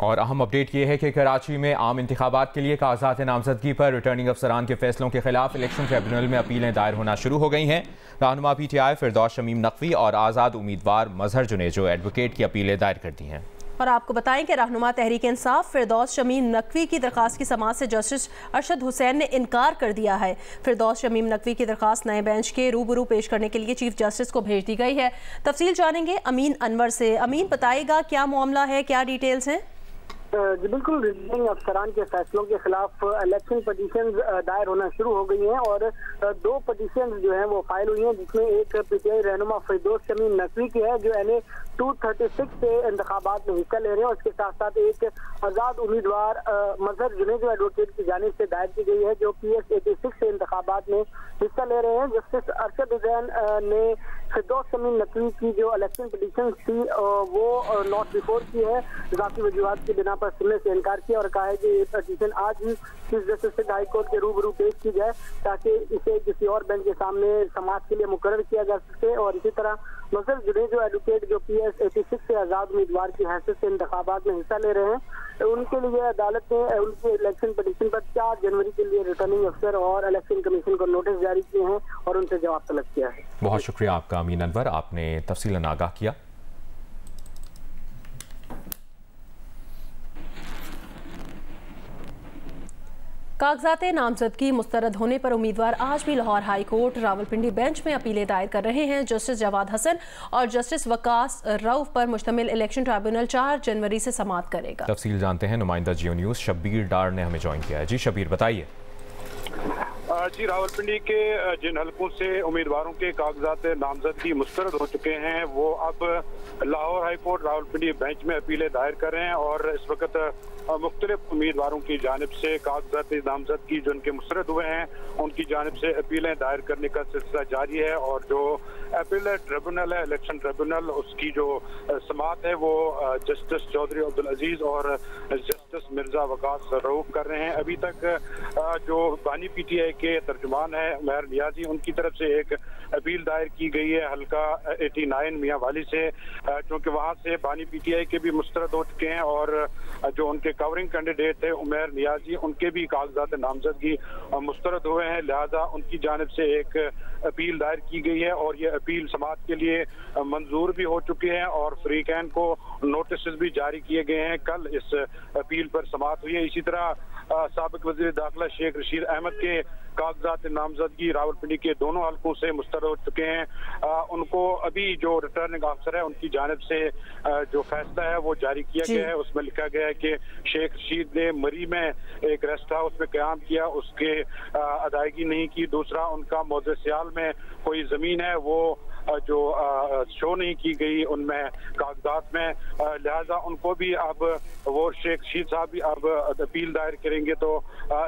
और अहम अपडेट ये है कि कराची में आम इंतखाबात के लिए कागजात नामजदगी पर रिटर्निंग अफसरान के फैसलों के खिलाफ इलेक्शन ट्रिब्यूनल में अपीलें दायर होना शुरू हो गई हैं। रहनुमा PTI फिरदौस शमीम नकवी और आज़ाद उम्मीदवार मजहर जुनेजो एडवोकेट की अपीलें दायर कर दी हैं। और आपको बताएं कि रहनुमा तहरीक इंसाफ फिरदौस शमीम नकवी की दरखास्त की समाअत से जस्टिस अरशद हुसैन ने इनकार कर दिया है। फिरदौस शमीम नकवी की दरखास्त नए बेंच के रूबरू पेश करने के लिए चीफ जस्टिस को भेज दी गई है। तफसील जानेंगे अमीन अनवर से। अमीन, बताइएगा क्या मामला है, क्या डिटेल्स हैं? जी बिल्कुल, रिटर्निंग अफसरान के फैसलों के खिलाफ इलेक्शन पटिशन दायर होना शुरू हो गई हैं और 2 पटिशन जो हैं वो फाइल हुई हैं, जिसमें एक PTI रहनुमा फिरदौस शमीम नकवी की है जो NA 236 से इंतखाबात में हिस्सा ले रहे हैं और इसके साथ साथ एक आज़ाद उम्मीदवार मजहर जुनेजो एडवोकेट की जानिब से दायर की गई है जो PS 86 से इंतखाबात में हिस्सा ले रहे हैं। जस्टिस अरशद हुसैन ने फिरदौस शमीम नकवी की जो इलेक्शन पटिशन थी वो नॉट बिफोर की है, ज़ाती वजूहात की बिना पर सुनने से इनकार किया और कहा है कि ये पटिशन आज ही चीफ जस्टिस हाई कोर्ट के रूबरू पेश की जाए ताकि इसे किसी और बेंच के सामने समाअत के लिए मुकर्रर किया जा सके। और इसी तरह मजहर जुनेजो एडवोकेट जो PS 86 से आज़ाद उम्मीदवार की हैसियत से इंतखाबात में हिस्सा ले रहे हैं, उनके लिए अदालत ने उनके इलेक्शन पटिशन पर 4 जनवरी के लिए रिटर्निंग अफसर और इलेक्शन कमीशन को नोटिस जारी किए हैं और उनसे जवाब तलब किया है। बहुत शुक्रिया आपका अमीन अनवर, आपने तफसीलन आगाह किया। कागजात नामजदगी मुस्तरद होने पर उम्मीदवार आज भी Lahore high court Rawalpindi bench में अपीलें दायर कर रहे हैं। जस्टिस जवाद हसन और जस्टिस वकास रऊफ पर मुश्तमिल इलेक्शन ट्रिब्यूनल 4 जनवरी से समाअत करेगा। तफसील जानते हैं, नुमाइंदा जियो न्यूज़ शब्बीर डार ने हमें ज्वाइन किया है। जी शब्बीर, बताइए। जी, रावलपिंडी के जिन हलकों से उम्मीदवारों के कागजात नामजदगी मुस्तरद हो चुके हैं वो अब Lahore high court Rawalpindi bench में अपीलें दायर कर रहे हैं और इस वक्त मुख्तलिफ उम्मीदवारों की जानिब से कागजात नामजदगी जो उनके मुस्तरद हुए हैं उनकी जानिब से अपीलें दायर करने का सिलसिला जारी है। और जो अपील ट्रिब्यूनल है, इलेक्शन ट्रिब्यूनल, उसकी जो समाअत है वो जस्टिस चौधरी अब्दुल अजीज और जस्टिस मिर्जा वकास रऊफ कर रहे हैं। अभी तक जो बानी PTI के तर्जुमान है उमैर नियाजी, उनकी तरफ से एक अपील दायर की गई है हल्का 89 मियां वाली से, क्योंकि वहां से बानी PTI के भी मुस्तरद हो चुके हैं और जो उनके कवरिंग कैंडिडेट थे उमैर नियाजी, उनके भी कागजात नामजदगी मुस्तरद हुए हैं, लिहाजा उनकी जानिब से एक अपील दायर की गई है और ये अपील समाअत के लिए मंजूर भी हो चुकी है और फ्रीकैन को नोटिस भी जारी किए गए हैं। कल इस अपील पर समाअत हुई है। इसी तरह साबिक वज़ीर दाखिला शेख रशीद अहमद के कागजात नामजदगी रावलपिंडी के दोनों हलकों से मुस्तरद हो चुके हैं। उनको अभी जो रिटर्निंग अफसर है उनकी जानिब से जो फैसला है वो जारी किया गया है। उसमें लिखा गया है कि शेख रशीद ने मरी में एक रेस्ट हाउस में क़याम किया, उसके अदायगी नहीं की। दूसरा, उनका मौज़े सियाल में कोई ज़मीन है वो जो शो नहीं की गई उनमें कागजात में, लिहाजा उनको भी अब वो शेख रशीद साहब भी अब अपील दायर करेंगे। तो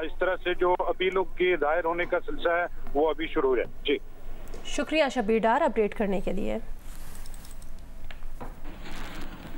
इस तरह से जो अपीलों के दायर होने का सिलसिला है वो अभी शुरू है। जी शुक्रिया शब्बीर डार अपडेट करने के लिए।